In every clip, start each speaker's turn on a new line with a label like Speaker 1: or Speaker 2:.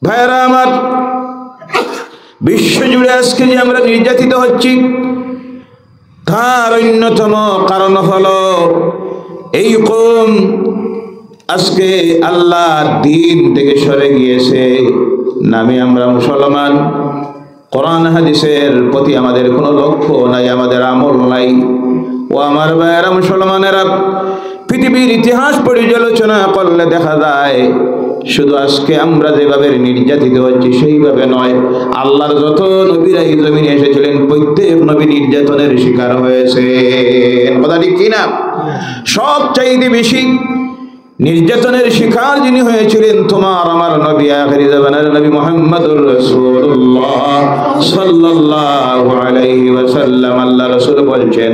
Speaker 1: ভাইরা আমার, বিশ্বজুড়ে আজকে যে আমরা নির্যাতিত হচ্ছি তার অন্যতম কারণ হলো এই কওম আজকে আল্লাহর দ্বীন থেকে সরে গিয়েছে। নামে আমরা মুসলমান, কোরআন হাদিসের প্রতি আমাদের কোনো লক্ষ্য নাই, আমাদের আমল নাই। ও আমার ভাইয়েরা মুসলমানেরা, পৃথিবীর ইতিহাস পর্যালোচনা করলে দেখা যায় শুধু আজকে আমরা যেভাবে নির্যাতিত হচ্ছি সেইভাবে নয়, আল্লাহর যত নবীরা এই জমিনে এসেছিলেন প্রত্যেক নবী নির্যাতনের শিকার হয়েছে। কথা ঠিক কিনা? সবচাইতে বেশি নির্যাতনের শিকার যিনি হয়েছিলেন তোমার আমার নবী, আখিরি জামানার নবী মুহাম্মদুর রাসূলুল্লাহ সাল্লাল্লাহু আলাইহি ওয়াসাল্লাম। আল্লাহ রাসূল বলছেন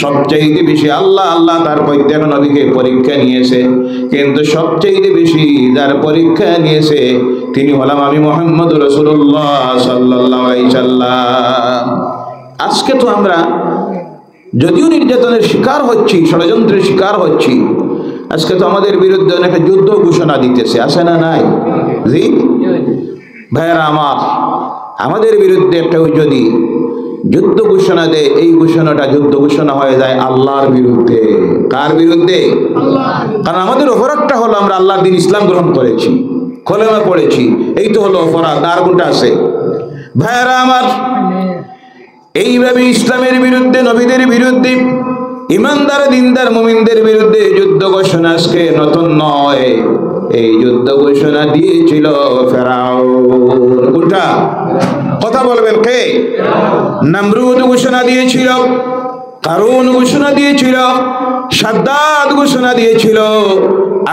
Speaker 1: সবচাইতে বেশি আল্লাহ তার প্রত্যেক নবীকে পরীক্ষা নিয়েছে, কিন্তু সবচাইতে বেশি যার পরীক্ষা নিয়েছে তিনি হলাম আমি মুহাম্মদুর রাসূলুল্লাহ সাল্লাল্লাহু আলাইহি ওয়াসাল্লাম। আজকে তো আমরা যদিও নির্যাতনের শিকার হচ্ছি, ষড়যন্ত্রের শিকার হচ্ছি, আজকে তো আমাদের বিরুদ্ধে অনেক যুদ্ধ ঘোষণা দিতেছে, আছে না নাই? জি ভাইয়েরা আমার, আমাদের বিরুদ্ধে একটা যদি যুদ্ধ ঘোষণা দেয়, এই ঘোষণাটা যুদ্ধ ঘোষণা হয়ে যায় আল্লাহর বিরুদ্ধে। কার বিরুদ্ধে? কারণ আমাদের অপরাধটা হলো আমরা আল্লাহর দ্বীন ইসলাম গ্রহণ করেছি, কলেমা পড়েছি, এই তো হলো অপরাধ। আর কোনটা আছে? ভাইয়েরা আমার, এইভাবে ইসলামের বিরুদ্ধে, নবীদের বিরুদ্ধে, ইমানদার দিনদার মুমিনদের বিরুদ্ধে যুদ্ধ ঘোষণা আজকে নতুন নয়। এই যুদ্ধ ঘোষণা দিয়েছিল ফেরাউন। কোনটা? কথা বলবেন কে? নমরুদ ঘোষণা দিয়েছিল, কারুন ঘোষণা দিয়েছিল, সাদ্দাদ ঘোষণা দিয়েছিল,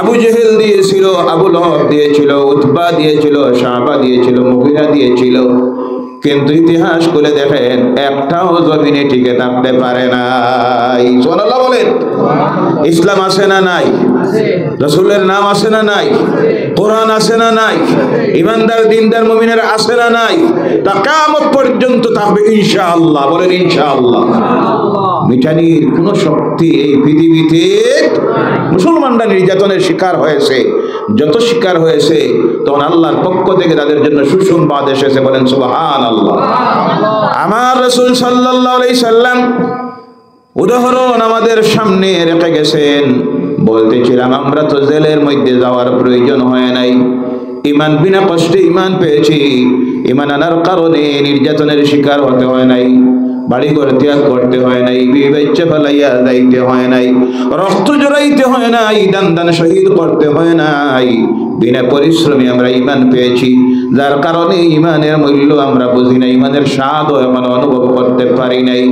Speaker 1: আবু জেহেল দিয়েছিল, আবু লহব দিয়েছিল, উতবা দিয়েছিল, শাহবা দিয়েছিল, মুগিরা দিয়েছিল। কিন্তু ইতিহাস খুলে দেখেন একটাও জমিনে টিকে থাকতে পারে নাই। সুবহানাল্লাহ বলেন। ইসলাম আছে না নাই? রাসূলের নাম আছে না নাই? কোরআন আছে না নাই? ইমানদার দিনদার মুমিনের আছে না নাই? তা কিয়ামত পর্যন্ত থাকবে ইনশাআল্লাহ। বলেন ইনশাআল্লাহ। মিটানির কোন শক্তি এই পৃথিবীতে। মুসলমানরা নির্যাতনের শিকার হয়েছে, যত শিকার হয়েছে তখন আল্লাহর পক্ষ থেকে তাদের জন্য সুসংবাদ এসেছে। বলেন সুবহানাল্লাহ। আমার রাসূল সাল্লাল্লাহু আলাইহি সাল্লাম উদাহরণ আমাদের সামনে রেখে গেছেন। বলতেছিলাম আমরা তো জেলের মধ্যে যাওয়ার প্রয়োজন হয় নাই, ইমান বিনা কষ্টে ইমান পেয়েছি, ইমান আনার কারণে নির্যাতনের শিকার হতে হয় নাই, বাড়ি ঘর ত্যাগ করতে হয় নাই, বিবি বাচ্চা ফেলাইয়া যাইতে হয় নাই, রক্ত জড়াইতে হয় নাই, দান দান শহীদ করতে হয় নাই। বিনা পরিশ্রমে আমরা ইমান পেয়েছি, যার কারণে ইমানের মূল্য আমরা বুঝি না, ইমানের স্বাদ এখনো অনুভব করতে পারি নাই।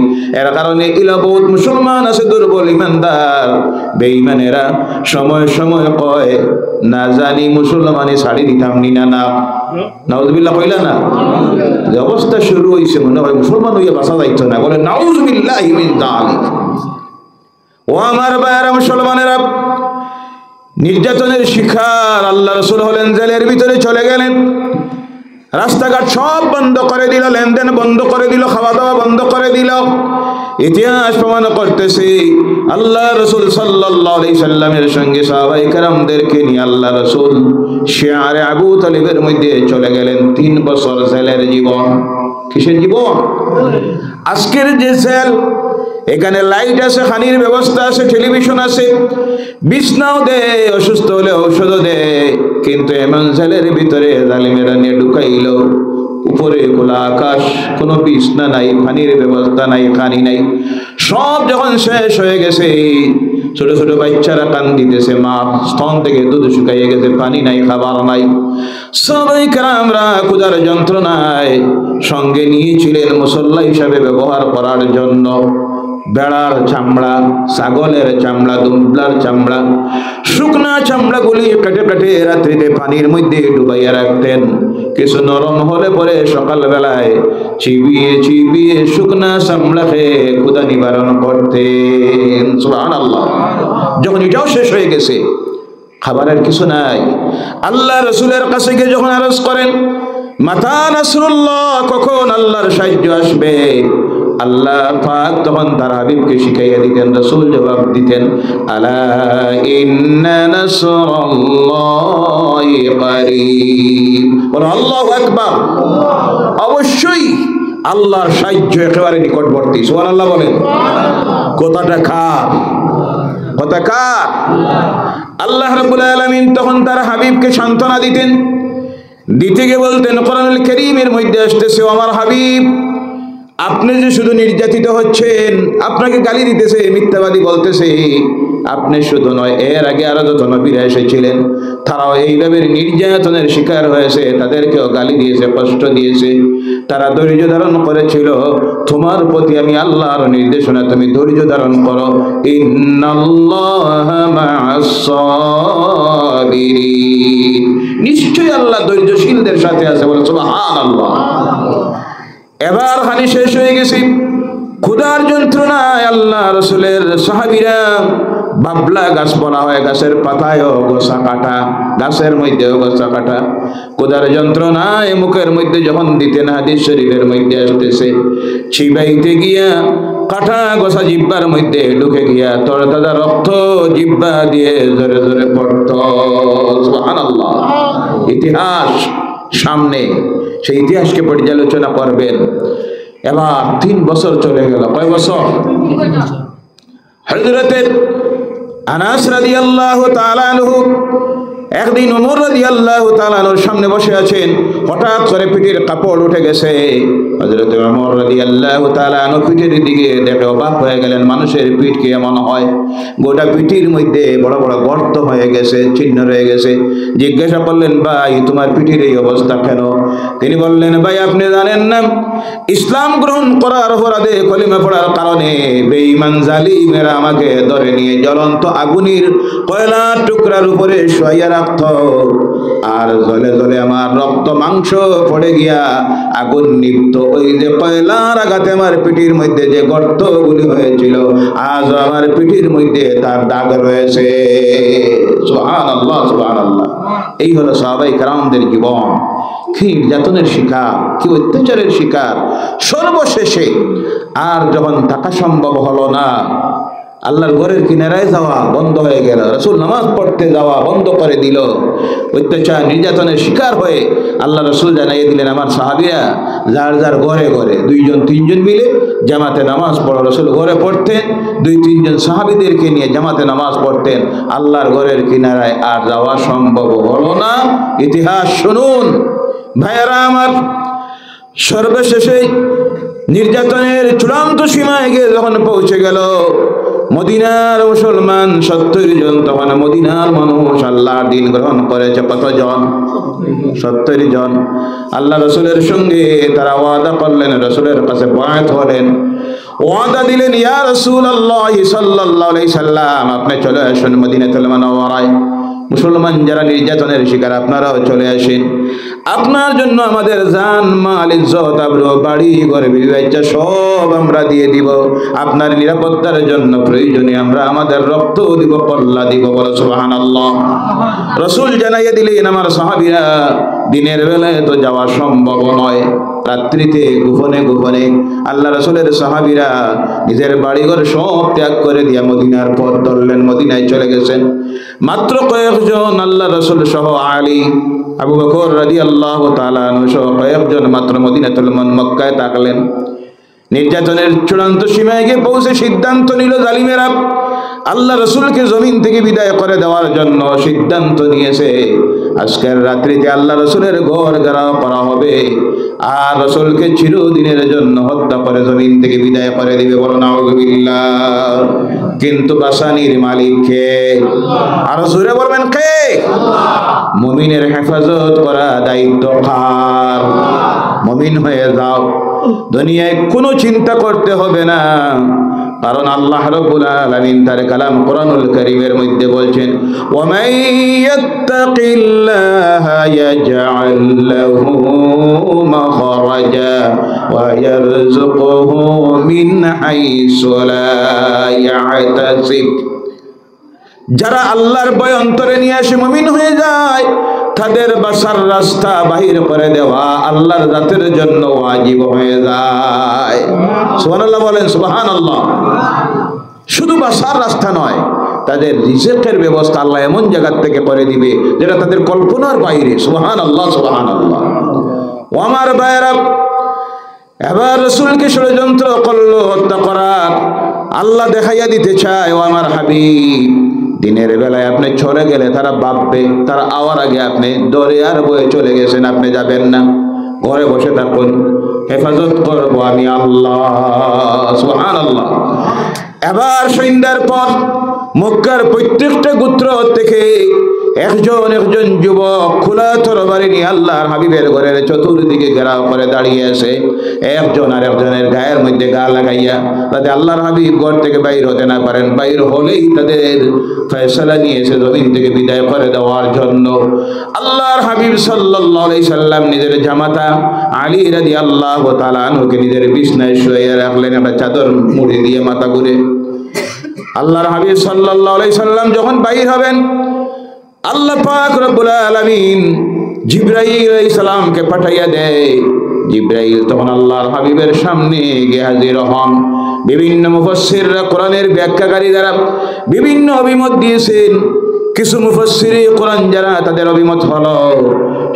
Speaker 1: এর কারণে বহুত মুসলমান আছে দুর্বল ইমানদার, বেঈমানেরা সময় সময় কয় না জানি মুসলমানি ছাড়ি দিতাম নি না। নাউজুবিল্লাহ কইলা না? যে অবস্থা শুরু হইছে মনে হয় মুসলমান হইয়া বাঁচা যাইতো না। বলে নাউজুবিল্লাহি মিন যালিক। ও আমার ভাইয়েরা মুসলমানেরা, নির্যাতনের শিকার আল্লাহ রাসূল হলেন, জেলের ভিতরে চলে গেলেন, রাস্তাঘাট সব বন্ধ করে দিল, লেনদেন বন্ধ করে দিল, খাওয়া দাওয়া বন্ধ করে দিল। ইতিহাস প্রমাণ করতেছে আল্লাহ রাসূল সাল্লাল্লাহু আলাইহি সাল্লামের সঙ্গে সাহাবায়ে কেরামদেরকে নিয়ে আল্লাহ রাসূল শিয়ারে আবু তালিবের মধ্যে চলে গেলেন। 3 বছর জেলের জীবন। কিসের জীবন? আজকের যে জেল, এখানে লাইট আছে, পানির ব্যবস্থা আছে, টেলিভিশন আছে, বিছনাও দেয়, অসুস্থ হলে ঔষধও দেয়, কিন্তু এমন জেলের ভিতরে জালিমেরা নিয়ে ঢুকাইল। উপরে খোলা আকাশ, কোনো বিছনা নাই, পানির ব্যবস্থা নাই, পানি নাই। সব যখন শেষ হয়ে গেছে, ছোট ছোট বাচ্চারা কান্দিতেছে, মা স্তন থেকে দুধ শুকাইয়ে গেছে, পানি নাই, খাবার নাই। সাহাবায়ে কেরামরা ক্ষুধার যন্ত্রণায় সঙ্গে নিয়েছিলেন মুসল্লা হিসাবে ব্যবহার করার জন্য বেড়ার চামড়া, ছাগলের চামড়া, দুম্বলার চামড়া, শুকনা চামড়াগুলি কেটে কেটে রাত্রিতে পানির মধ্যে ডুবাইয়া রাখতেন। কিছু নরম হলে পরে সকালবেলায় চিবিয়ে চিবিয়ে শুকনা চামড়া খেয়ে ক্ষুধা নিবারণ করতেন। সুবহানাল্লাহ। যখন এটাও শেষ হয়ে গেছে, খাবারের কিছু নাই, আল্লাহ রাসূলের কাছে গিয়ে যখন আরজ করেন মাতা নাসরুল্লাহ, কখন আল্লাহর সাহায্য আসবে, আল্লাহ পাক তখন তার হাবিবকে শিখাইয়া দিতেন, রাসূল জবাব দিতেন, আলা ইন্না নাসরাল্লাহি করিব। বলো আল্লাহু আকবার। অবশ্যই আল্লাহর সাহায্য একেবারে নিকটবর্তী। সুবহানাল্লাহ বলেন। কথাটা কার? কথা কার? আল্লাহ রাব্বুল আলামিন তখন তার হাবিবকে সান্ত্বনা দিতেন, দিতে গিয়ে বলতেন, কোরআনুল কারীমের মধ্যে আসতেছে, আমার হাবিব আপনি যে শুধু নির্যাতিত হচ্ছেন, আপনাকে গালি দিতেছে, মিথ্যাবাদী বলতেছে, আপনি শুধু নয়, এর আগে আরো যত নবীরা এসেছিলেন তারাও এইভাবে নির্যাতনের শিকার হয়েছে, তাদেরকেও গালি দিয়েছে, কষ্ট দিয়েছে, তারা ধৈর্য ধারণ করেছিল। তোমার প্রতি আমি আল্লাহর নির্দেশনা, তুমি ধৈর্য ধারণ করো। ইন্নাল্লাহা মা'আস সাবিরিন, নিশ্চয়ই আল্লাহ ধৈর্যশীলদের সাথে আছে। বলে সুবহানাল্লাহ। এবার হানি শেষ হয়ে গেছে, ক্ষুধার যন্ত্রণায় আল্লাহ রসুলের সাহাবীরা বাবলা গাছ বলা হয়, গাছের পাতায়ও গোছা কাটা, গাছের মধ্যেও গোছা কাটা, ক্ষুধার যন্ত্রণায় মুখের মধ্যে যখন দিতেন, হাদিস শরীফের মধ্যে আসতেছে, চিবাইতে গিয়া কাটা গোছা জিহ্বার মধ্যে ঢুকে গিয়া তরতাজা রক্ত জিহ্বা দিয়ে জোরে জোরে পড়ত। সুবহানাল্লাহ। ইতিহাস সামনে, সেই ইতিহাসকে পর্যালোচনা করবেন। এবার 3 বছর চলে গেল। কয় বছর? হযরতে আনাস রাদিয়াল্লাহু তাআলা আনহু একদিন ওমর রাদিয়াল্লাহু তাআলা আনহুর সামনে বসে আছেন, হঠাৎ করে পিঠের কাপড় উঠে গেছে। হযরতে ওমর রাদিয়াল্লাহু তাআলা আনহু পিঠের দিকে দেখে অবাক হয়ে গেলেন, মানুষের পিঠ কি এমন হয়? গোটা পিঠের মধ্যে বড় বড় গর্ত হয়ে গেছে, চিহ্ন রয়ে গেছে। জিজ্ঞাসা করলেন, ভাই তোমার পিঠের এই অবস্থা কেন? তিনি বললেন, ভাই আপনি জানেন না, ইসলাম গ্রহণ করার অপরাধে, কলিমা পড়ার কারণে বেঈমান জালিমেরা আমাকে ধরে নিয়ে জ্বলন্ত আগুনের কয়লার টুকরার উপরে শোয়াইয়া রাখত, আর জলে জলে আমার রক্ত মাংস পড়ে গিয়া আগুন নিভত। ওই যে কয়লার আঘাতে আমার পিঠের মধ্যে যে গর্তগুলি হয়েছিল, আজ আমার পিঠের মধ্যে তার দাগ রয়েছে। সুবহানাল্লাহ, সুবহানাল্লাহ। এই হলো সাহাবায়ে কেরামদের জীবন। কি নির্যাতনের শিকার, কি অত্যাচারের শিকার। সর্বশেষে আর যখন থাকা সম্ভব হলো না, আল্লাহর ঘরের কিনারায় যাওয়া বন্ধ হয়ে গেল, রাসূল নামাজ পড়তে যাওয়া বন্ধ করে দিল। অত্যাচার নির্যাতনের শিকার হয়ে আল্লাহ রাসূল জানিয়ে দিলেন, আমার সাহাবীরা যার যার ঘরে ঘরে 2জন 3জন মিলে জামাতে নামাজ পড়ো। রাসূল ঘরে পড়তেন, 2-3 জন সাহাবীদেরকে নিয়ে জামাতে নামাজ পড়তেন। আল্লাহর ঘরের কিনারায় আর যাওয়া সম্ভব হলো না। ইতিহাস শুনুন ভাইয়েরা আমার। সর্বশেষে নির্যাতনের চূড়ান্ত সীমায় গিয়ে যখন পৌঁছে গেল, মদিনার মুসলমান 70 জন, তখন মদিনার মানুষ আল্লাহর দ্বীন গ্রহণ করেছে কতজন? 70 জন। আল্লাহ রসুলের সঙ্গে তারা ওয়াদা করলেন, রসুলের কাছে বায়াত হলেন, ওয়াদা দিলেন, ইয়া রাসূলুল্লাহ সাল্লাল্লাহু আলাইহি সাল্লাম, আপনি চলে আসুন মদিনাতুল মুনাওয়ারায়। মুসলমান যারা নির্যাতনের শিকার, আপনারাও চলে আসেন। আপনার জন্য আমাদের জান মাল ইজ্জত আবরু বাড়ি ঘর বিবি বাচ্চা সব আমরা দিয়ে দিব। আপনার নিরাপত্তার জন্য প্রয়োজনে আমরা আমাদের রক্ত দিব, কল্লা দিব। বলো সুবহানাল্লাহ। রাসূল জানাইয়া দিলেন, আমার সাহাবীরা দিনের বেলায় তো যাওয়া সম্ভব নয়, রাত্রিতে গোপনে গোপনে আল্লাহ রাসূলের সাহাবীরা নিজের বাড়িঘর সব ত্যাগ করে দিয়া মদিনার পথ ধরলেন, মদিনায় চলে গেছেন। মাত্র কয়েকজন আল্লাহ রাসূল সহ আলী, আবু বকর রাদিয়াল্লাহু তাআলা আনহু সহ কয়েকজন মাত্র মদিনাতুল মক্কায় থাকলেন। নির্যাতনের চূড়ান্ত সীমায় গিয়ে পৌঁছে সিদ্ধান্ত নিল জালিমেরা আল্লাহ রসুলকে জমিন থেকে বিদায় করে দেওয়ার জন্য সিদ্ধান্ত নিয়েছে। আজকের রাত্রিতে আল্লাহ রসুলের ঘর ঘেরাও করা হবে, আর রসুলকে চিরদিনের জন্য হত্যা করে জমিন থেকে বিদায় করে দিবে। বলো নাউযুবিল্লাহ। কিন্তু বাসানির মালিক কে? আর জোরে বলবেন কে? মুমিনের হেফাজত করা দায়িত্ব কার? মুমিন হয়ে যাও, দুনিয়ায় কোনো চিন্তা করতে হবে না, কারণ আল্লাহ রাব্বুল আলামিন তার কালাম কোরআনুল কারীমের মধ্যে বলছেন, ওয়া মান ইয়াত্তাকিল্লাহা ইয়াজআল লাহু মাখরাজা ওয়া ইয়ারযুকুহু মিন হাইসু লা ইয়াহতাসিব। যারা আল্লাহর ভয় অন্তরে নিয়ে আসে মুমিন হয়ে যায়, তাদের বাসার রাস্তা বাহির করে দেওয়া আল্লাহর জাতের জন্য ওয়াজিব হয়ে যায়। সুবহানাল্লাহ বলেন, সুবহানাল্লাহ। শুধু বাসার রাস্তা নয়, তাদের রিজিকের ব্যবস্থা আল্লাহ এমন জায়গার থেকে করে দিবে যেটা তাদের কল্পনার বাইরে। সুবহানাল্লাহ, সুবহানাল্লাহ। ও আমার ভাইয়েরা, এবার রাসূলকে ষড়যন্ত্র করলো হত্যা করার। আল্লাহ দেখাইয়া দিতে চায়, ও আমার হাবিব, দিনের বেলায় আপনি চলে গেলে তারা ভাববে তারা আওয়ার আগে আপনি দরিয়ার বয়ে চলে গেছেন, আপনি যাবেন না, ঘরে বসে থাকুন, হেফাজত করবো আমি আল্লাহ। সুবহানাল্লাহ। এবার সন্ধ্যার পর মক্কার প্রত্যেকটা গোত্র থেকে একজন একজন যুবক খোলা তরবারি নিয়ে আল্লাহর হাবিবের ঘরের চতুর্দিকে ঘেরাও করে দাঁড়িয়ে আছে, একজন আর একজনের গায়ের মধ্যে গা লাগাইয়া, যাতে আল্লাহর হাবিব ঘর থেকে বাইর হতে না পারেন। বাইর হলেই তাদের ফয়সালা নিয়েছে জমিন থেকে বিদায় করে দেওয়ার জন্য। আল্লাহর হাবিব সাল্লাল্লাহু আলাইহি সাল্লাম নিজের জামাতা আলী রাদিয়াল্লাহু তাআলা আনহুকে নিজের বিছনায় শুইয়ে রাখলেন, একটা চাদর মুড়ি দিয়ে মাথা ঘুরে। আল্লাহর হাবিব সাল্লাল্লাহু আলাইহি সাল্লাম যখন বাইর হবেন, আল্লাহ পাক রব্বুল আলামিন জিবরাইল আলাইহিস সালামকে পাঠাইয়া দেয়। জিবরাইল তখন আল্লাহর হাবিবের সামনে গিয়ে হাজির হন। বিভিন্ন মুফাসসিররা, কোরআনের ব্যাখ্যাকারী যারা বিভিন্ন অভিমত দিয়েছেন, কিছু মুফাসসিরে কোরআন যারা, তাদের অভিমত হলো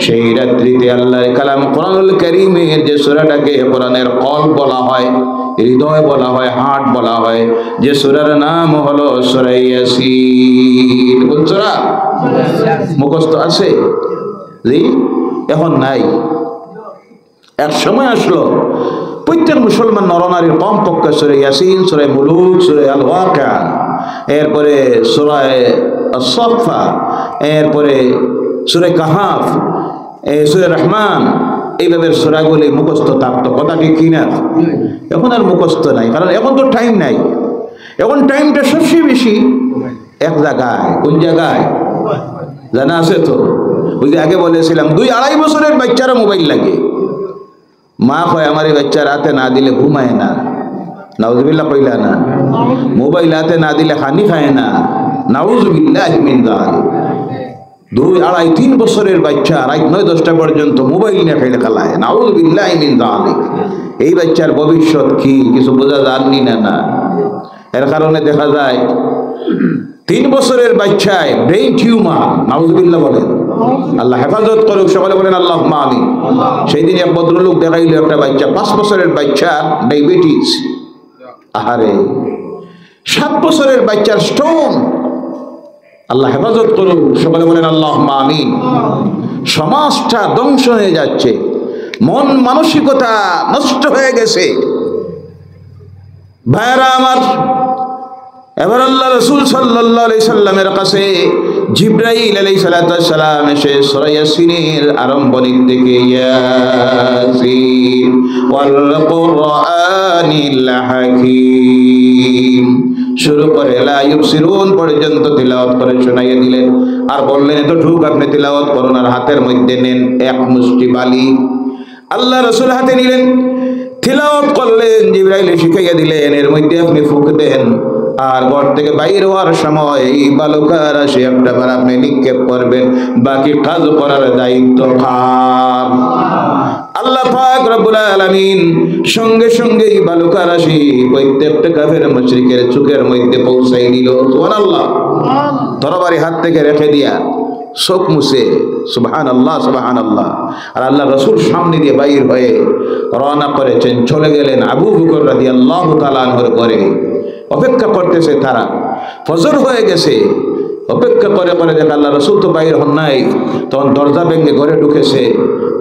Speaker 1: সেই রাত্রিতে আল্লাহর কালাম কোরআনুল কারীমের যে সূরাটাকে কোরআনের কলব বলা হয়, হৃদয় বলা হয়, হার্ট বলা হয়, যে সূরার নাম হলো সূরা ইয়াসিন। কোন সূরা? মুখস্থ আছে? জি, এখন নাই। এক সময় আসলো প্রত্যেক মুসলমান নরনারীর কমপক্ষে সূরা ইয়াসিন, সূরা মুলুক, সূরা আল ওয়াকিয়া, এরপরে সূরা আস-সাফফা, এরপরে সূরা কাহাফ, সূরা রহমান, এইভাবে সূরাগুলি মুখস্থ থাকতো। কথা ঠিক কিনা? এখন আর মুখস্থ নাই, কারণ এখন তো টাইম নাই। এখন টাইমটা সবচেয়ে বেশি এক জায়গায়। কোন জায়গায় জানা আছে তো? ওই যে আগে বলেছিলাম 2-2.5 বছরের বাচ্চারা মোবাইল লাগে। মা কয় আমার এই বাচ্চার হাতে না দিলে ঘুমায় না। নাউজুবিল্লাহ কইলা না? মোবাইল হাতে না দিলে খানি খায় না। নাউজুবিল্লাহি মিন যালিক। 2-2.5-3 বছরের বাচ্চা রাত 9-10টা পর্যন্ত মোবাইল নিয়ে খেলে খেলায়। নাউজুবিল্লাহি মিন যালিক। এই বাচ্চার ভবিষ্যৎ কি কিছু বোঝা যায়নি না। এর কারণে দেখা যায় 3 বছরের বাচ্চায় ব্রেইন টিউমার। নাউজুবিল্লাহ বলেন, আল্লাহ হেফাজত করুক, সকলে বলেন আল্লাহুম্মা আমিন। সেই দিন এক ভদ্রলোক দেখাইল একটা বাচ্চা, 5 বছরের বাচ্চা ডায়াবেটিস। আহারে, 7 বছরের বাচ্চার স্টোন। আল্লাহ হেফাজত করুক, সকলে বলেন আল্লাহুম্মা আমিন। সমাজটা ধ্বংস হয়ে যাচ্ছে, মন মানসিকতা নষ্ট হয়ে গেছে। ভাইরা আমার, এবার আল্লাহ রাসূল সাল্লাল্লাহু আলাইহি সাল্লামের কাছে জিবরাইল আলাইহিস সালাম এসে সূরা ইয়াসিনের আরম্ভণি থেকে ইয়াসিন ওয়াল কুরআনিল হাকীম শুরু করে লা ইউবসিরুন পর্যন্ত তিলাওয়াত করে শোনাইয়া দিলেন। আর বললেন, এতটুকু আপনি তিলাওয়াত করুন, আর হাতের মধ্যে নেন এক মুষ্টি বালি। আল্লাহ রাসূল হাতে নিলেন, তিলাওয়াত করলেন, জিবরাইল শিখাইয়া দিলেন, এর মধ্যে আপনি ফুঁক দেন। আর ঘর থেকে বাইর হওয়ার সময় এই বালুকা রাশি একটা বার আপনি নিক্ষেপ করবেন, বাকি কাজ করার দায়িত্ব কার? আল্লাহ পাক রব্বুল আলামিন সঙ্গে সঙ্গে এই বালুকা রাশি প্রত্যেকটা কাফের মুশরিকের চোখের মধ্যে পৌঁছাই দিল। সুবহানাল্লাহ। তরবারি হাত থেকে রেখে দিয়া চোখ মুছে সুবহানাল্লাহ, সুবহানাল্লাহ। আর আল্লাহ রাসূল সামনে দিয়ে বাইর হয়ে রওনা করেছেন, চলে গেলেন আবু বকর রাদিয়াল্লাহু তাআলা আনহুর ঘরে। অপেক্ষা করতেছে তারা, ফজর হয়ে গেছে। অপেক্ষা করে করে দেখে আল্লাহ রাসূল তো বাইর হন নাই। তখন দরজা ভেঙে ঘরে ঢুকেছে,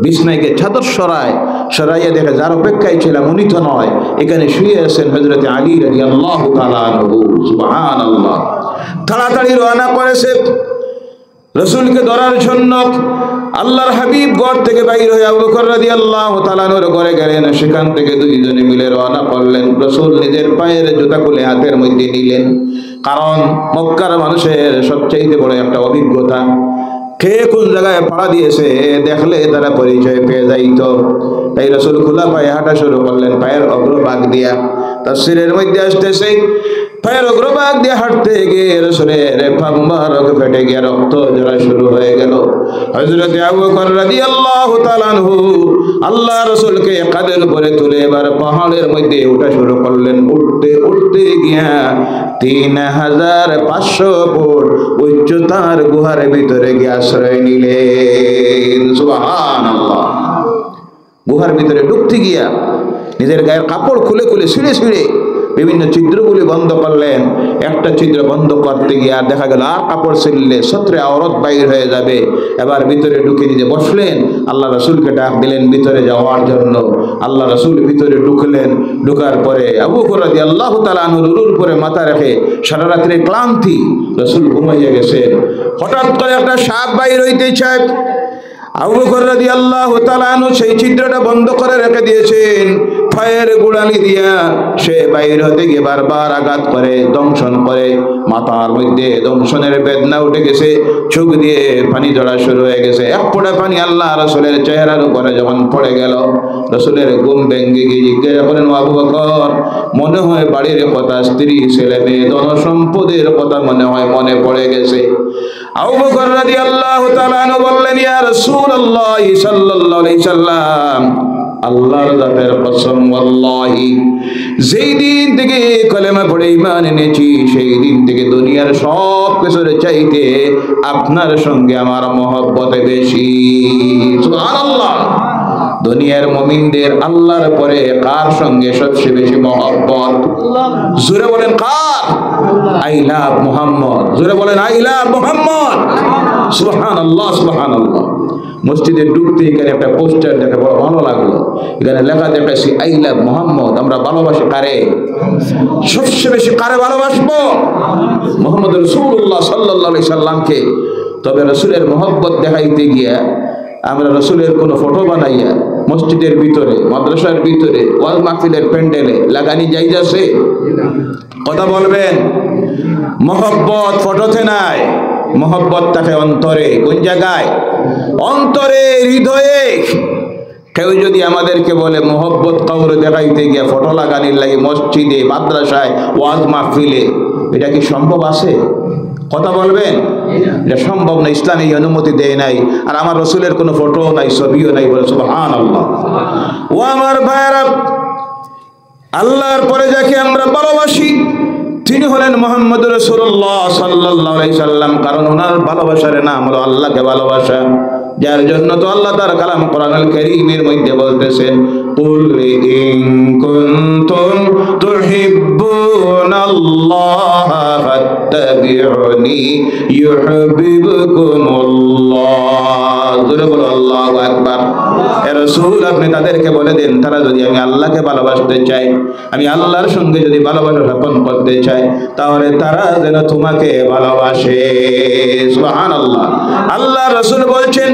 Speaker 1: বিছনায় গিয়ে চাদর সরাইয়া দেখে যার অপেক্ষায় ছিলাম উনি তো নয়, এখানে শুয়ে আছেন হযরত আলী রাদিয়াল্লাহু তাআলা আনহু। সুবহানাল্লাহ। তাড়াতাড়ি রওনা করেছে রাসূলকে ধরার জন্য। আল্লাহর হাবিব ঘর থেকে বাইর হয়ে আবু বকর রাদিয়াল্লাহু তাআলা আনহুর ঘরে গেলেন। সেখান থেকে দুইজনে মিলে রওনা করলেন। রাসূল নিজের পায়ের জুতা খুলে হাতের মধ্যে নিলেন, কারণ মক্কার মানুষের সবচেয়ে বড় একটা অভিজ্ঞতা, কে কোন জায়গায় পাড়া দিয়েছে দেখলে তারা পরিচয় পেয়ে যাইত। তাই রাসূল খোলা পায়ে হাঁটা শুরু করলেন, পায়ের অগ্রভাগ দিয়া। তাফসীরের মধ্যে আসতেছে পায়ের অগ্রভাগ দিয়ে হাঁটতে গিয়ে রাসূলের পা মুবারক ফেটে গিয়ে রক্ত ঝরা শুরু হয়ে গেল। হযরত আবু বকর রাদিয়াল্লাহু তাআলা আনহু আল্লাহ রাসূলকে কাঁধের উপরে তুলে এবার পাহাড়ের মধ্যে ওঠা শুরু করলেন। উঠতে উঠতে গিয়া 3500 ফুট উচ্চতার গুহার ভিতরে গিয়ে আশ্রয় নিলেন। সুবহানাল্লাহ। গুহার ভিতরে ঢুকতে গিয়া নিজের গায়ের কাপড় খুলে খুলে ছিঁড়ে ছিঁড়ে বিভিন্ন ছিদ্রগুলি বন্ধ করলেন। একটা ছিদ্র বন্ধ করতে গিয়ে দেখা গেল আর কাপড় ছিঁড়লে সত্রে আওরত বাইর হয়ে যাবে। এবার ভিতরে ঢুকে নিজে বসলেন, আল্লাহ রাসূলকে ডাক দিলেন ভিতরে যাওয়ার জন্য। আল্লাহ রাসূল ভিতরে ঢুকলেন। ঢুকার পরে আবু বকর রাদিয়াল্লাহু তাআলা আনহুর উপরে মাথা রেখে সারা রাত্রির ক্লান্তি, রাসূল ঘুমাইয়া গেছেন। হঠাৎ করে একটা সাপ বাইর হইতে চায়। আবু বকর রাদিয়াল্লাহু তাআলা আনহু সেই ছিদ্রটা বন্ধ করে রেখে দিয়েছেন। পায়ের গোড়ালি দিয়া সে বাইর হতে গিয়ে বারবার আঘাত করে, দংশন করে। মাথার মধ্যে দংশনের বেদনা উঠে গেছে, চোখ দিয়ে পানি ঝরা শুরু হয়ে গেছে। এক ফোঁটা পানি আল্লাহ রাসূলের চেহারার উপরে যখন পড়ে গেল, রাসূলের ঘুম ভেঙে গিয়ে জিজ্ঞাসা করেন, আবু বকর, মনে হয় বাড়ির কথা, স্ত্রী, ছেলে মেয়ে, ধন সম্পদের কথা মনে হয় মনে পড়ে গেছে। আবু বকর রাদিয়াল্লাহু তাআলা আনহু বললেন, ইয়া রাসূলুল্লাহ সাল্লাল্লাহু আলাইহি সাল্লাম, আল্লাহর জাতের কসম, ওয়াল্লাহি যেই দিন থেকে কলেমা পড়ে ঈমান এনেছি সেই দিন থেকে দুনিয়ার সব কিছুর চাইতে আপনার সঙ্গে আমার মহব্বত বেশি। সুবহানাল্লাহ। দুনিয়ার মুমিনদের আল্লাহর পরে কার সঙ্গে সবচেয়ে বেশি মহব্বত? জোরে বলেন কার? I love Muhammad. জোরে বলেন আই লাভ মুহাম্মদ। সুবহানাল্লাহ, সুবহানাল্লাহ। মসজিদে ঢুকতে এখানে একটা পোস্টার দেখে বড় ভালো লাগলো। এখানে লেখা দেখেছি আই লাভ মুহাম্মদ। আমরা ভালোবাসি কারে? সবচেয়ে বেশি কারে ভালোবাসবো? মুহাম্মদ রাসূলুল্লাহ সাল্লাল্লাহু আলাইহি সাল্লামকে। তবে রাসূলের মহব্বত দেখাইতে গিয়া আমরা রাসূলের কোনো ফটো বানাইয়া মসজিদের ভিতরে, মাদ্রাসার ভিতরে, ওয়াজ মাহফিলের প্যান্ডেলে লাগানি যাইজ আছে? কথা বলবেন। মহব্বত ফটোতে নাই, মহব্বত থাকে অন্তরে। কোন জায়গায়? অন্তরে, হৃদয়ে। কেউ যদি আমাদেরকে বলে মহব্বত কাউরে দেখাইতে গিয়া ফটো লাগানির লাগে মসজিদে, মাদ্রাসায়, ওয়াজ মাহফিলে, এটা কি সম্ভব আছে? কথা বলবেন। এটা সম্ভব না, ইসলাম এই অনুমতি দেয় নাই। আর আমার রাসূলের কোনো ফটো নাই, ছবিও নাই। বলে সুবহানাল্লাহ। ও আমার ভাইরা, আল্লাহর পরে যাকে আমরা ভালোবাসি তিনি হলেন মুহাম্মদ রাসূলুল্লাহ সাল্লাল্লাহু আলাইহি সাল্লাম। কারণ ওনার ভালোবাসার নাম হলো আল্লাহকে ভালোবাসা। যার জন্য তো আল্লাহ তার কালাম কোরআনুল কারীমের মধ্যে বলতেছেন, কুল ইন কুনতুম তুহিব্বুনাল্লাহ ফাত্তাবিউনি ইউহিব্বুকুমুল্লাহ। জোরে বলো আল্লাহু আকবার। হে রাসূল, আপনি তাদেরকে বলে দেন, তারা যদি আমি আল্লাহকে ভালোবাসতে চাই, আমি আল্লাহর সঙ্গে যদি ভালোবাসা স্থাপন করতে চাই, তাহলে তারা যেন তোমাকে ভালোবাসে। সুবহানাল্লাহ। আল্লাহ রাসূল বলছেন,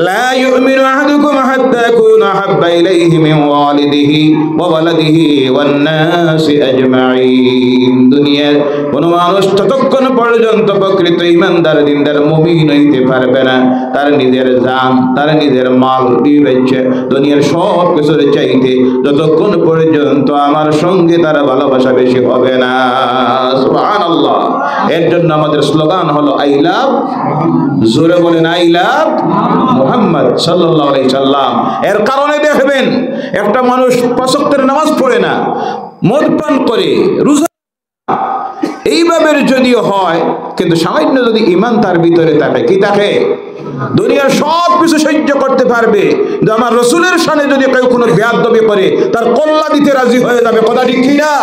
Speaker 1: লা ইউমিনু আহাদুকুম হাত্তা ইয়াকুনা আহাব্বা ইলাইহি মিন ওয়ালিদিহি ওয়া ওয়ালাদিহি ওয়ান নাসি আজমাইন। দুনিয়ার কোন মানুষ ততক্ষণ পর্যন্ত প্রকৃত ঈমানদার, দিনদার, মুমিন হইতে পারবে না, তার নিজের জান, তার নিজের মাল বিবেচে দুনিয়ার সব কিছুর চাইতে যতক্ষণ পর্যন্ত আমার সঙ্গে তার ভালোবাসা বেশি হবে না। সুবহানাল্লাহ। এর জন্য আমাদের স্লোগান হলো আই লাভ, জোরে বলেন আই লাভ মুহাম্মদ সাল্লাল্লাহু আলাইহি সাল্লাম। এর কারণে দেখবেন একটা মানুষ 5 ওয়াক্তের নামাজ পড়ে না, মদ পান করে, রোজা এইভাবে যদিও হয়, কিন্তু সামান্য যদি ঈমান তার ভিতরে থাকে, কি থাকে? দুনিয়ার সব কিছু সহ্য করতে পারবে, কিন্তু আমার রাসূলের শানে যদি কেউ কোনো বেয়াদবি করে তার কল্লা দিতে রাজি হয়ে যাবে। কথা ঠিক কি না?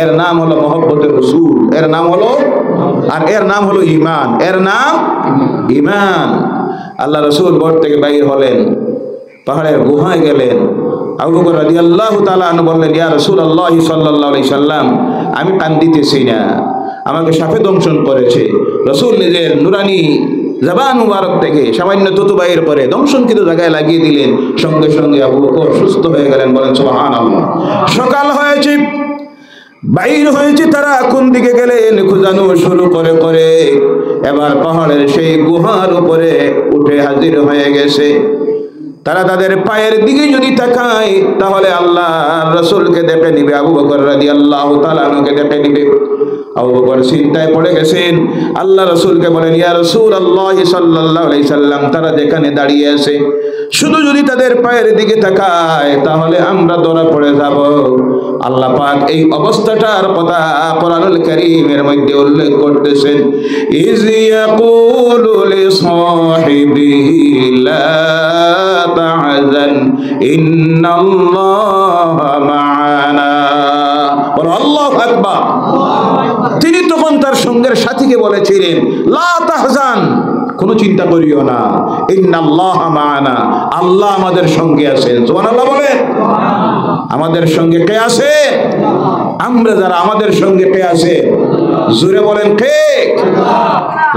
Speaker 1: এর নাম হলো মহব্বতের রাসূল, এর নাম হলো, আর এর নাম হলো ঈমান। এর নাম ঈমান। আল্লাহ রাসূল ঘর থেকে বাইর হলেন, পাহাড়ের গুহায় গেলেন। আবু বকর রাদিয়াল্লাহু তাআলা আনহু বললেন, ইয়া রাসূলুল্লাহ সাল্লাল্লাহু আলাইহি সাল্লাম, আমি কান্দিতেছি না, আমাকে সাপে দংশন করেছে। রাসূল নিজের নুরানি জবান মুবারক থেকে সামান্য তুতু বাইর করে দংশনকৃত জায়গায় লাগিয়ে দিলেন। সঙ্গে সঙ্গে আবু বকর সুস্থ হয়ে গেলেন। বলেন সুবহানাল্লাহ। সকাল হয়েছে, বাইর হয়েছে, তারা কোন দিকে গেলেন খোঁজানো শুরু করে করে এবার পাহাড়ের সেই গুহার উপরে উঠে হাজির হয়ে গেছে। তারা তাদের পায়ের দিকে যদি তাকায় তাহলে আল্লাহ রাসূলকে দেখে নিবে, আবু বকর রাদিয়াল্লাহু তাআলা আনহুকে দেখে নিবে। আবু বকর চিন্তায় পড়ে গেছেন, আল্লাহ রাসূলকে বলেন, ইয়া রাসূলুল্লাহ সাল্লাল্লাহু আলাইহি সাল্লাম, তারা যেখানে দাঁড়িয়ে আছে শুধু যদি তাদের পায়ের দিকে তাকায় তাহলে আমরা ধরা পড়ে যাব। আল্লাহ পাক এই অবস্থাটার কথা কোরআনুল কারীমের মধ্যে উল্লেখ করতেছেন, ইয ইয়াকুলু লিসাহিবিহি লা তাহজান ইন্নাল্লাহা মা'ানা। আল্লাহু আকবার। তিনি তখন তার সঙ্গের সাথীকে বলেছিলেন, লা তাহজান, কোনো চিন্তা করিও না, ইন্নাল্লাহা মা'ানা, আল্লাহ আমাদের সঙ্গে আছেন। সুবহানাল্লাহ বলেন। আমাদের সঙ্গে কে আছে? আমরা যারা, আমাদের সঙ্গে কে আছে? জোরে বলেন কে?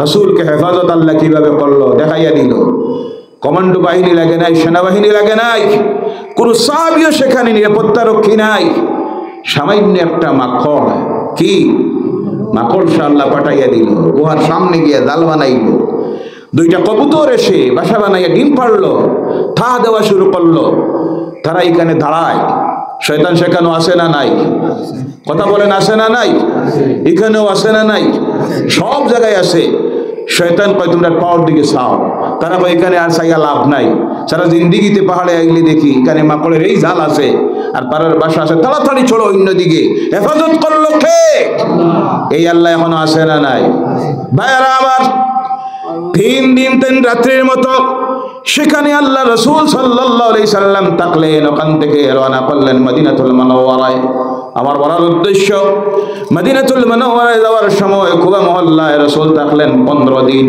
Speaker 1: রাসূলকে হেফাজত আল্লাহ কিভাবে করলো দেখাইয়া দিল। কমান্ডো বাহিনী লাগে নাই, সেনাবাহিনী লাগে নাই, কোন সাহাবীও সেখানে নিরাপত্তা রক্ষী নাই। সামান্য একটা মাকড়, কি মাকড় আল্লাহ পাঠাইয়া দিল, গুহার সামনে গিয়ে জাল বানাইল, দুইটা কবুতর এসে বাসা বানাইয়া ডিম পাড়লো, থা দেওয়া শুরু করলো। তারা এখানে দাঁড়ায়, শয়তান সেখানেও আসে না নাই? কথা বলেন, আসে না নাই? এখানেও আসে না নাই? সব জায়গায় আছে। শয়তান কয় তোমরা পাওয়ার দিকে চাও, তারা কয় এখানে আর চাইয়া লাভ নাই, সারা জিন্দিগিতে পাহাড়ে আইলে দেখি এখানে মাকড়ের এই জাল আছে আর পাড়ার বাসা আছে, তাড়াতাড়ি চলো অন্যদিকে। হেফাজত করলো কে? এই আল্লাহ এখনো আসে না নাই? ভাইয়ারা আমার, 3 দিন 3 রাত্রির মতো সেখানে আল্লাহ রাসূল সাল্লাল্লাহু আলাইহি সাল্লাম থাকলেন। ওখান থেকে রওনা করলেন মদিনাতুল মুনাওয়ারায়। আমার বলার উদ্দেশ্য, মদিনাতুল মুনাওয়ারায় যাওয়ার সময় কুবা মহল্লায় রাসূল থাকলেন 15 দিন।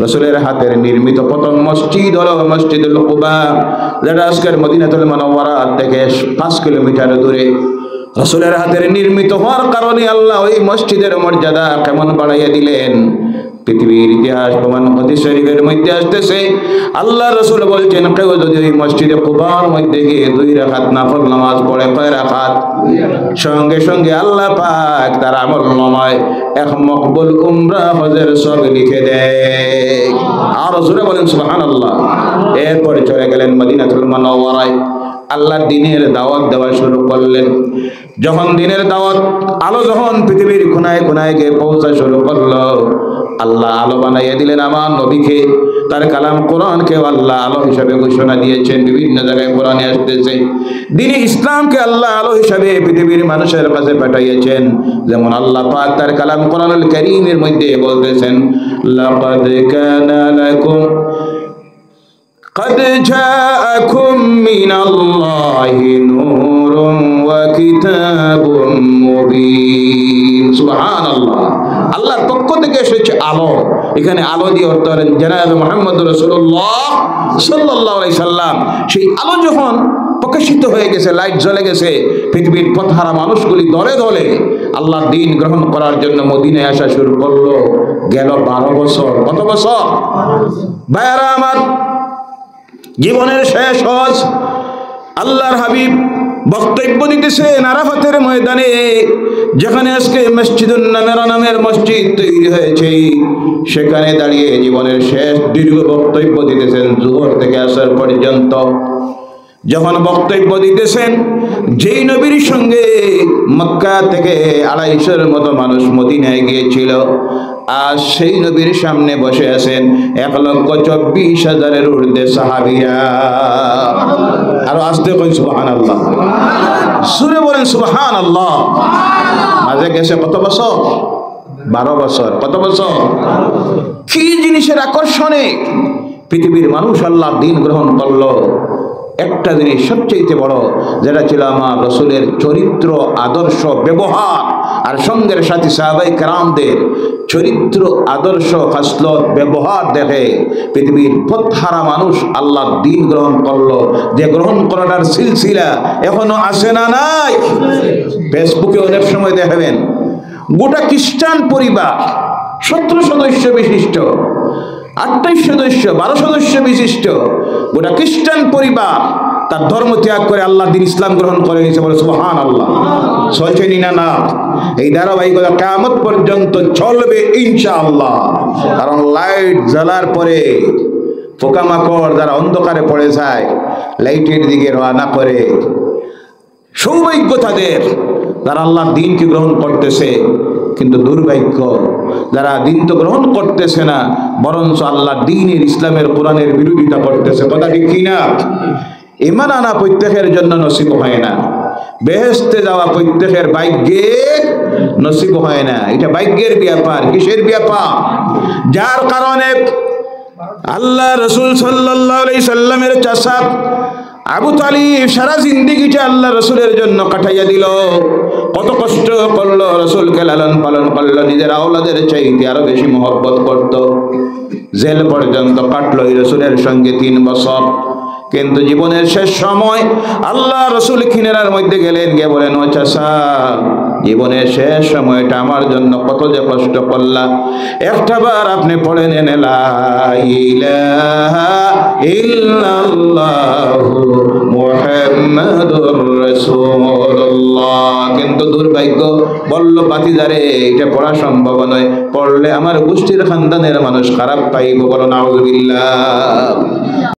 Speaker 1: রাসূলের হাতের নির্মিত প্রথম মসজিদ হলো মসজিদুল কুবা, যেটা আজকের মদিনাতুল মুনাওয়ারা থেকে 5 কিলোমিটার দূরে। রাসূলের হাতের নির্মিত হওয়ার কারণে আল্লাহ ওই মসজিদের মর্যাদা কেমন বাড়াইয়া দিলেন। পৃথিবীর ইতিহাস প্রমাণ হাদিস শরীফের মধ্যে আসতেছে, আল্লাহ রাসূল বলছেন, কেউ যদি ওই মসজিদে কুবার মধ্যে গিয়ে 2 রাকাত নফল নামাজ পড়ে, কয় রাকাত? সঙ্গে সঙ্গে আল্লাহ পাক তার আমলনামায় 1 মকবুল উমরা হজের সব লিখে দেয়। আর জোরে বলেন সুবহানাল্লাহ। এরপরে চলে গেলেন মদিনাতুল মুনাওয়ারায়, আল্লাহর দ্বীনের দাওয়াত দেওয়া শুরু করলেন। যখন দ্বীনের দাওয়াত আলো যখন পৃথিবীর কোনায় কোনায় গিয়ে পৌঁছা শুরু করলো, আল্লাহ আলো বানাইয়া দিলেন আমার নবীকে। তার কালাম কোরআনকে আল্লাহ আলো হিসাবে ঘোষণা দিয়েছেন। বিভিন্ন জায়গায় কোরআনে আসতেছে দ্বীনে ইসলামকে আল্লাহ আলো হিসাবে পৃথিবীর মানুষের কাছে পাঠাইয়েছেন। যেমন আল্লাহ পাক তার কালাম কোরআনুল কারীমের মধ্যে বলতেছেন, লাকাদ কানা লাকুম قد جاءكم من الله نور وكتاب مبين। সুবহানাল্লাহ। আল্লাহর পক্ষ থেকে এসেছে আলো। এখানে আলো দিয়ে অর্থ করেন জনাব মুহাম্মদ রাসূলুল্লাহ সাল্লাল্লাহু আলাইহি সাল্লাম। সেই আলো যখন প্রকাশিত হয়ে গেছে, লাইট জ্বলে গেছে, পৃথিবীর পথহারা মানুষগুলি দলে দলে আল্লাহর দ্বীন গ্রহণ করার জন্য মদিনায় আসা শুরু করলো। গেল 12 বছর। কত বছর? ভাইরা আমার, জীবনের শেষ হজ আল্লাহর হাবিব বক্তব্য দিতেছেন আরাফাতের ময়দানে, যেখানে আজকে মসজিদুন নামেরা নামের মসজিদ তৈরি হয়েছে। সেখানে দাঁড়িয়ে জীবনের শেষ দীর্ঘ বক্তব্য দিতেছেন জোহর থেকে আসর পর্যন্ত। যখন বক্তব্য দিতেছেন, যেই নবীর সঙ্গে মক্কা থেকে 250 মতো মানুষ মদিনায় গিয়েছিল, আজ সেই নবীর সামনে বসে আছেন 1,24,000-এর ঊর্ধ্বে সাহাবীরা। আরো আসতে কই সুবহানাল্লাহ। সুরে বলেন সুবহানাল্লাহ। মাঝে গেছে কত বছর? 12 বছর। কত বছর? কি জিনিসের আকর্ষণে পৃথিবীর মানুষ আল্লাহর দ্বীন গ্রহণ করলো? একটা জিনিস সবচেয়ে বড়, যেটা ছিল আমার রাসূলের চরিত্র, আদর্শ, ব্যবহার, আর সঙ্গের সাথী সাহাবায়ে কেরামদের চরিত্র, আদর্শ, খাসলত, ব্যবহার দেখে পৃথিবীর পথহারা মানুষ আল্লাহর দ্বীন গ্রহণ করলো। যে গ্রহণ করার সিলসিলা এখনো আসে না নাই? ফেসবুকে অনেক সময় দেখাবেন গোটা খ্রিস্টান পরিবার 17 সদস্য বিশিষ্ট, 28 সদস্য, 12 সদস্য বিশিষ্ট গোটা খ্রিস্টান পরিবার তার ধর্ম ত্যাগ করে আল্লাহ দ্বীন ইসলাম গ্রহণ করে নিয়েছে। বলে সুবহানাল্লাহ। চলছে না? এই ধারাবাহিকতা কিয়ামত পর্যন্ত চলবে ইনশাআল্লাহ। কারণ লাইট জ্বালার পরে পোকামাকড় যারা অন্ধকারে পড়ে যায়, লাইটের দিকে রওনা করে। সৌভাগ্য তাদের যারা আল্লাহর দ্বীনকে গ্রহণ করতেছে, কিন্তু দুর্ভাগ্য যারা দ্বীন তো গ্রহণ করতেছে না, বরঞ্চ আল্লাহর দ্বীনের ইসলামের কোরআনের বিরোধিতা করতেছে। কথা ঠিক কিনা? ঈমান আনা প্রত্যেকের জন্য নসিব হয় না, বেহেশতে যাওয়া প্রত্যেকের ভাগ্যে নসিব হয় না। এটা ভাগ্যের ব্যাপার। কিসের ব্যাপার? যার কারণে আল্লাহ রাসূল সাল্লাল্লাহু আলাইহি সাল্লামের চাচা আবু তালিব সারা জিন্দেগিটা আল্লাহ রাসূলের জন্য কাটাইয়া দিল। কত কষ্ট করলো, রাসূলকে লালন পালন করলো, নিজের আওলাদের চাইতে আরো বেশি মহব্বত করত। জেল পর্যন্ত কাটলো এই রাসূলের সঙ্গে 3 বছর। কিন্তু জীবনের শেষ সময় আল্লাহ রাসূল কিনারার মধ্যে গেলেন, গিয়ে বলেন, ও চাচা, জীবনের শেষ সময়টা আমার জন্য কত যে কষ্ট করলা, একটাবার আপনি পড়ে নেন লা ইলাহা ইল্লাল্লাহু মুহাম্মাদুর রাসূলুল্লাহ। কিন্তু দুর্ভাগ্য, বলল বাতিজারে এটা পড়া সম্ভব নয়, পড়লে আমার গোষ্ঠীর খানদানের মানুষ খারাপ পাইব। বলো নাউযুবিল্লাহ।